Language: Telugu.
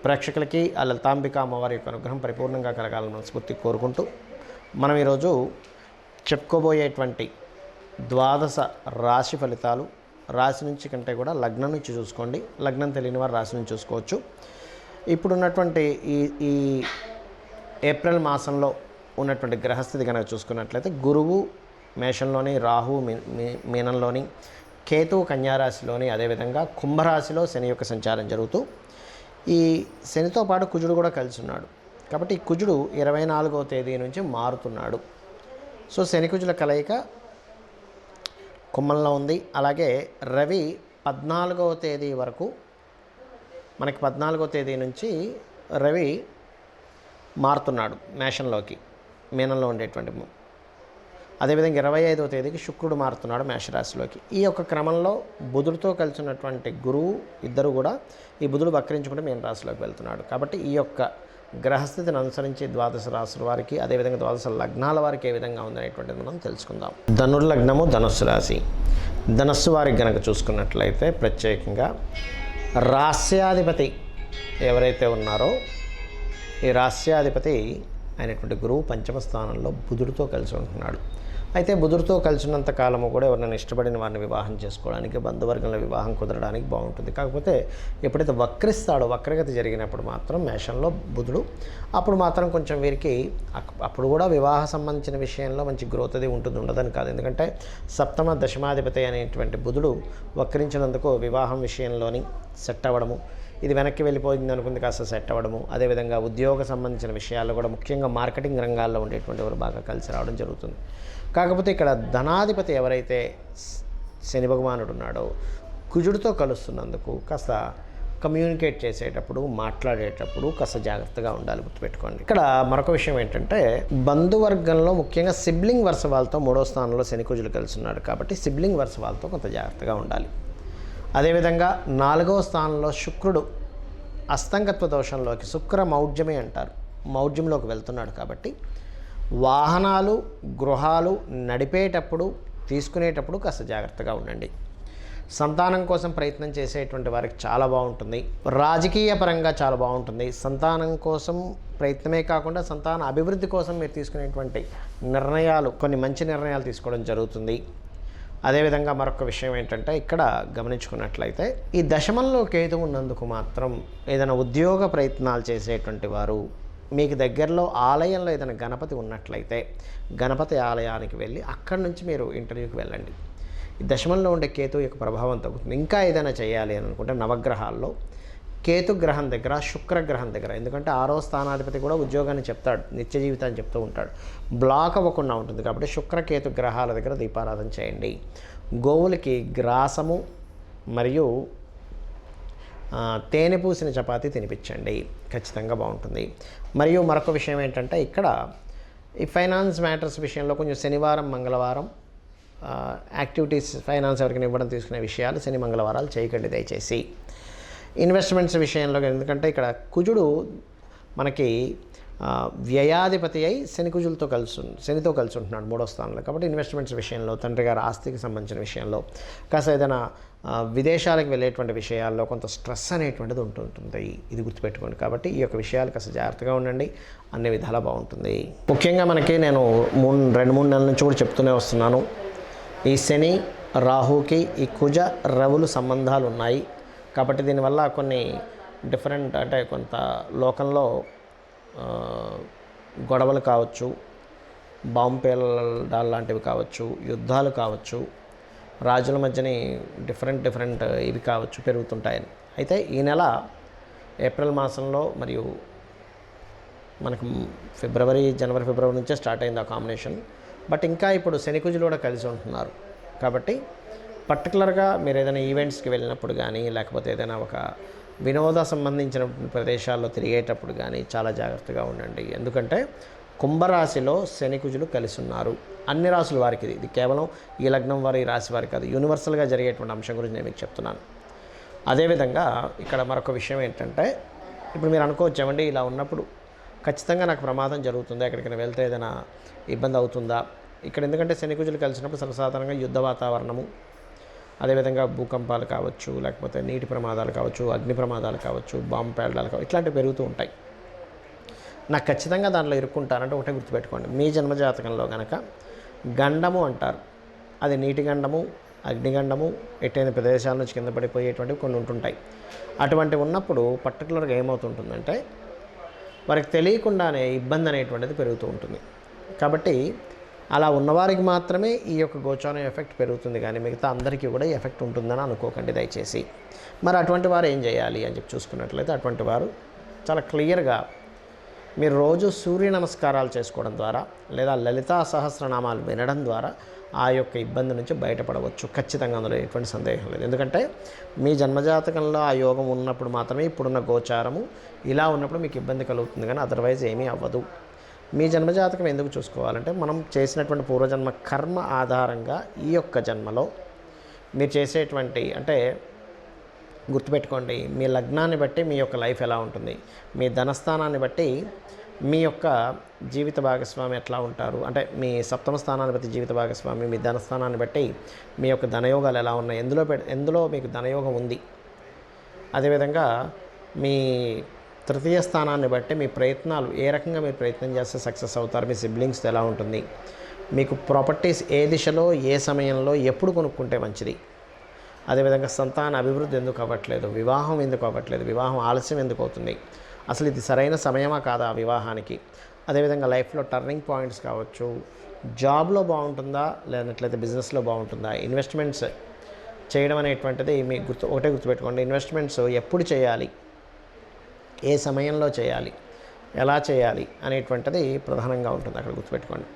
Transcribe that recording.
ప్రేక్షకులకి ఆ లలితాంబిక అమ్మవారి యొక్క అనుగ్రహం పరిపూర్ణంగా కలగాలని మనస్ఫూర్తి కోరుకుంటూ మనం ఈరోజు చెప్పుకోబోయేటువంటి ద్వాదశ రాశి ఫలితాలు రాశి నుంచి కంటే కూడా లగ్నం నుంచి చూసుకోండి. లగ్నం తెలియని వారు రాశి నుంచి చూసుకోవచ్చు. ఇప్పుడున్నటువంటి ఈ ఏప్రిల్ మాసంలో ఉన్నటువంటి గ్రహస్థితి కనుక చూసుకున్నట్లయితే గురువు మేషంలోని, రాహు మీనంలోని, కేతువు కన్యారాశిలోని, అదేవిధంగా కుంభరాశిలో శని యొక్క సంచారం జరుగుతూ ఈ శనితో పాటు కుజుడు కూడా కలిసి ఉన్నాడు. కాబట్టి ఈ కుజుడు 24వ తేదీ నుంచి మారుతున్నాడు. సో శని కుజుల కలయిక కుంభంలో ఉంది. అలాగే రవి 14వ తేదీ వరకు, మనకి 14వ తేదీ నుంచి రవి మారుతున్నాడు మేషంలోకి, మీనంలో ఉండేటువంటి. అదేవిధంగా 25వ తేదీకి శుక్రుడు మారుతున్నాడు మేషరాశిలోకి. ఈ యొక్క క్రమంలో బుధుడితో కలిసి ఉన్నటువంటి గురువు ఇద్దరు కూడా, ఈ బుధుడు వక్రించుకుంటే మీన రాశిలోకి వెళ్తున్నాడు. కాబట్టి ఈ యొక్క గ్రహస్థితిని అనుసరించి ద్వాదశ రాశుల వారికి, అదేవిధంగా ద్వాదశ లగ్నాల వారికి ఏ విధంగా ఉందనేటువంటిది మనం తెలుసుకుందాం. ధనుర్లగ్నము ధనుస్సు రాశి. ధనస్సు వారికి గనక చూసుకున్నట్లయితే ప్రత్యేకంగా రాస్యాధిపతి ఎవరైతే ఉన్నారో ఈ రాస్యాధిపతి అయినటువంటి గురువు పంచమ స్థానంలో బుధుడితో కలిసి ఉంటున్నాడు. అయితే బుధుడితో కలిసినంత కాలము కూడా ఎవరినైనా ఇష్టపడిన వారిని వివాహం చేసుకోవడానికి, బంధువర్గంలో వివాహం కుదరడానికి బాగుంటుంది. కాకపోతే ఎప్పుడైతే వక్రిస్తాడో, వక్రగతి జరిగినప్పుడు మాత్రం మేషంలో బుధుడు, అప్పుడు మాత్రం కొంచెం వీరికి అప్పుడు కూడా వివాహ సంబంధించిన విషయంలో మంచి గ్రోత్ అది ఉండదని కాదు. ఎందుకంటే సప్తమ దశమాధిపతి అనేటువంటి బుధుడు వక్రించినందుకు వివాహం విషయంలోని సెట్ అవ్వడము, ఇది వెనక్కి వెళ్ళిపోయింది అనుకుంది కాస్త సెట్ అవ్వడము, అదేవిధంగా ఉద్యోగ సంబంధించిన విషయాల్లో కూడా ముఖ్యంగా మార్కెటింగ్ రంగాల్లో ఉండేటువంటి వారు బాగా కలిసి రావడం జరుగుతుంది. కాకపోతే ఇక్కడ ధనాధిపతి ఎవరైతే శని భగవానుడు ఉన్నాడో కుజుడితో కలుస్తున్నందుకు కాస్త కమ్యూనికేట్ చేసేటప్పుడు, మాట్లాడేటప్పుడు కాస్త జాగ్రత్తగా ఉండాలి, గుర్తుపెట్టుకోండి. ఇక్కడ మరొక విషయం ఏంటంటే బంధువర్గంలో ముఖ్యంగా సిబ్లింగ్ వరుస వాళ్ళతో 3వ స్థానంలో శని కుజుడు కలిసి ఉన్నాడు. కాబట్టి సిబ్లింగ్ వరుస వాళ్ళతో కొంత జాగ్రత్తగా ఉండాలి. అదేవిధంగా 4వ స్థానంలో శుక్రుడు అస్తంగత్వ దోషంలోకి, శుక్ర మౌఢ్యమే అంటారు, మౌఢ్యంలోకి వెళ్తున్నాడు. కాబట్టి వాహనాలు, గృహాలు నడిపేటప్పుడు, తీసుకునేటప్పుడు కాస్త జాగ్రత్తగా ఉండండి. సంతానం కోసం ప్రయత్నం చేసేటువంటి వారికి చాలా బాగుంటుంది. రాజకీయ పరంగా చాలా బాగుంటుంది. సంతానం కోసం ప్రయత్నమే కాకుండా సంతాన అభివృద్ధి కోసం మీరు తీసుకునేటువంటి నిర్ణయాలు, కొన్ని మంచి నిర్ణయాలు తీసుకోవడం జరుగుతుంది. అదేవిధంగా మరొక విషయం ఏంటంటే ఇక్కడ గమనించుకున్నట్లయితే ఈ దశమంలో కేతు ఉన్నందుకు మాత్రం ఏదైనా ఉద్యోగ ప్రయత్నాలు చేసేటువంటి వారు మీకు దగ్గరలో ఆలయంలో ఏదైనా గణపతి ఉన్నట్లయితే గణపతి ఆలయానికి వెళ్ళి అక్కడి నుంచి మీరు ఇంటర్వ్యూకి వెళ్ళండి. ఈ దశమంలో ఉండే కేతు యొక్క ప్రభావం తగ్గుతుంది. ఇంకా ఏదైనా చేయాలి అని అనుకుంటే నవగ్రహాల్లో కేతు గ్రహం దగ్గర, శుక్రగ్రహం దగ్గర, ఎందుకంటే 6వ స్థానాధిపతి కూడా ఉద్యోగాన్ని చెప్తాడు, నిత్య జీవితాన్ని చెప్తూ ఉంటాడు, బ్లాక్ అవ్వకుండా ఉంటుంది. కాబట్టి శుక్రకేతు గ్రహాల దగ్గర దీపారాధన చేయండి. గోవులకి గ్రాసము మరియు తేనె పూసిన చపాతీ తినిపించండి, ఖచ్చితంగా బాగుంటుంది. మరియు మరొక విషయం ఏంటంటే ఇక్కడ ఈ ఫైనాన్స్ మ్యాటర్స్ విషయంలో కొంచెం శనివారం, మంగళవారం యాక్టివిటీస్, ఫైనాన్స్ ఎవరికైనా ఇవ్వడం తీసుకునే విషయాలు శని మంగళవారాలు చేయకండి దయచేసి. ఇన్వెస్ట్మెంట్స్ విషయంలో, ఎందుకంటే ఇక్కడ కుజుడు మనకి వ్యయాధిపతి అయి శనితో కలిసి ఉంటున్నాడు 3వ స్థానంలో. కాబట్టి ఇన్వెస్ట్మెంట్స్ విషయంలో, తండ్రి గారి ఆస్తికి సంబంధించిన విషయంలో, కాస్త ఏదైనా విదేశాలకు వెళ్ళేటువంటి విషయాల్లో కొంత స్ట్రెస్ అనేటువంటిది ఉంటుంటుంది, ఇది గుర్తుపెట్టుకోండి. కాబట్టి ఈ యొక్క విషయాలు కాస్త జాగ్రత్తగా ఉండండి, అన్ని విధాలా బాగుంటుంది. ముఖ్యంగా మనకి నేను 2-3 నెలల నుంచి కూడా చెప్తూనే వస్తున్నాను, ఈ శని రాహుకి ఈ కుజ రవులు సంబంధాలు ఉన్నాయి. కాబట్టి దీనివల్ల కొన్ని డిఫరెంట్, అంటే కొంత లోకంలో గొడవలు కావచ్చు, బాంబు పేలడాలు లాంటివి కావచ్చు, యుద్ధాలు కావచ్చు, రాజుల మధ్యని డిఫరెంట్ ఇవి కావచ్చు, పెరుగుతుంటాయని. అయితే ఈ నెల ఏప్రిల్ మాసంలో మరియు మనకు జనవరి ఫిబ్రవరి నుంచే స్టార్ట్ అయింది ఆ కాంబినేషన్. బట్ ఇంకా ఇప్పుడు శని కుజులు కూడా కలిసి ఉంటున్నారు. కాబట్టి పర్టికులర్గా మీరు ఏదైనా ఈవెంట్స్కి వెళ్ళినప్పుడు కానీ, లేకపోతే ఏదైనా ఒక వినోద సంబంధించిన ప్రదేశాల్లో తిరిగేటప్పుడు కానీ చాలా జాగ్రత్తగా ఉండండి. ఎందుకంటే కుంభరాశిలో శని కుజులు కలిసి ఉన్నారు. అన్ని రాశుల వారికి ఇది కేవలం ఈ లగ్నం వారి, ఈ రాశి వారికి కాదు, యూనివర్సల్గా జరిగేటువంటి అంశం గురించి నేను మీకు చెప్తున్నాను. అదేవిధంగా ఇక్కడ మరొక విషయం ఏంటంటే, ఇప్పుడు మీరు అనుకోవచ్చు, ఏమండి ఇలా ఉన్నప్పుడు ఖచ్చితంగా నాకు ప్రమాదం జరుగుతుందా, ఎక్కడికైనా వెళ్తే ఏదైనా ఇబ్బంది అవుతుందా? ఇక్కడ ఎందుకంటే శని కుజులు కలిసినప్పుడు సర్వసాధారణంగా యుద్ధ వాతావరణము, అదేవిధంగా భూకంపాలు కావచ్చు, లేకపోతే నీటి ప్రమాదాలు కావచ్చు, అగ్ని ప్రమాదాలు కావచ్చు, బాంబు పేలడాలు కావచ్చు, ఇట్లాంటివి పెరుగుతూ ఉంటాయి. నాకు ఖచ్చితంగా దాంట్లో ఇరుక్కుంటానంటే ఒకటే గుర్తుపెట్టుకోండి, మీ జన్మజాతకంలో కనుక గండము అంటారు, అది నీటి గండము, అగ్నిగండము, ఎట్టైన ప్రదేశాల నుంచి కింద పడిపోయేటువంటివి కొన్ని ఉంటుంటాయి. అటువంటి ఉన్నప్పుడు పర్టికులర్గా ఏమవుతుంటుందంటే వారికి తెలియకుండానే ఇబ్బంది అనేటువంటిది పెరుగుతూ ఉంటుంది. కాబట్టి అలా ఉన్నవారికి మాత్రమే ఈ యొక్క గోచారం ఎఫెక్ట్ పెరుగుతుంది, కానీ మిగతా అందరికీ కూడా ఈ ఎఫెక్ట్ ఉంటుందని అనుకోకండి దయచేసి. మరి అటువంటి వారు ఏం చేయాలి అని చెప్పి చూసుకున్నట్లయితే, అటువంటి వారు చాలా క్లియర్గా మీరు రోజు సూర్య నమస్కారాలు చేసుకోవడం ద్వారా లేదా లలితా సహస్రనామాలు వినడం ద్వారా ఆ యొక్క ఇబ్బంది నుంచి బయటపడవచ్చు. ఖచ్చితంగా అందులో ఎటువంటి సందేహం లేదు. ఎందుకంటే మీ జన్మజాతకంలో ఆ యోగం ఉన్నప్పుడు మాత్రమే ఇప్పుడున్న గోచారము ఇలా ఉన్నప్పుడు మీకు ఇబ్బంది కలుగుతుంది, కానీ అదర్వైజ్ ఏమీ అవ్వదు. మీ జన్మజాతకం ఎందుకు చూసుకోవాలంటే, మనం చేసినటువంటి పూర్వజన్మ కర్మ ఆధారంగా ఈ యొక్క జన్మలో మీరు చేసేటువంటి, అంటే గుర్తుపెట్టుకోండి, మీ లగ్నాన్ని బట్టి మీ యొక్క లైఫ్ ఎలా ఉంటుంది, మీ ధనస్థానాన్ని బట్టి మీ యొక్క జీవిత భాగస్వామి ఎట్లా ఉంటారు, అంటే మీ సప్తమ స్థానాన్ని బట్టి జీవిత భాగస్వామి, మీ ధనస్థానాన్ని బట్టి మీ యొక్క ధనయోగాలు ఎలా ఉన్నాయి, ఎందులో మీకు ధనయోగం ఉంది. అదేవిధంగా మీ తృతీయ స్థానాన్ని బట్టి మీ ప్రయత్నాలు ఏ రకంగా మీరు ప్రయత్నం చేస్తే సక్సెస్ అవుతారు, మీ సిబ్లింగ్స్ ఎలా ఉంటుంది, మీకు ప్రాపర్టీస్ ఏ దిశలో ఏ సమయంలో ఎప్పుడు కొనుక్కుంటే మంచిది, అదేవిధంగా సంతాన అభివృద్ధి ఎందుకు అవ్వట్లేదు, వివాహం ఎందుకు అవ్వట్లేదు, వివాహం ఆలస్యం ఎందుకు అవుతుంది, అసలు ఇది సరైన సమయమా కాదా వివాహానికి, అదేవిధంగా లైఫ్లో టర్నింగ్ పాయింట్స్ కావచ్చు, జాబ్లో బాగుంటుందా లేనట్లయితే బిజినెస్లో బాగుంటుందా, ఇన్వెస్ట్మెంట్స్ చేయడం అనేటువంటిది మీ ఒకటే గుర్తుపెట్టుకోండి, ఇన్వెస్ట్మెంట్స్ ఎప్పుడు చేయాలి, ఏ సమయంలో చేయాలి, ఎలా చేయాలి అనేటువంటిది ప్రధానంగా ఉంటుంది, అక్కడ గుర్తుపెట్టుకోండి.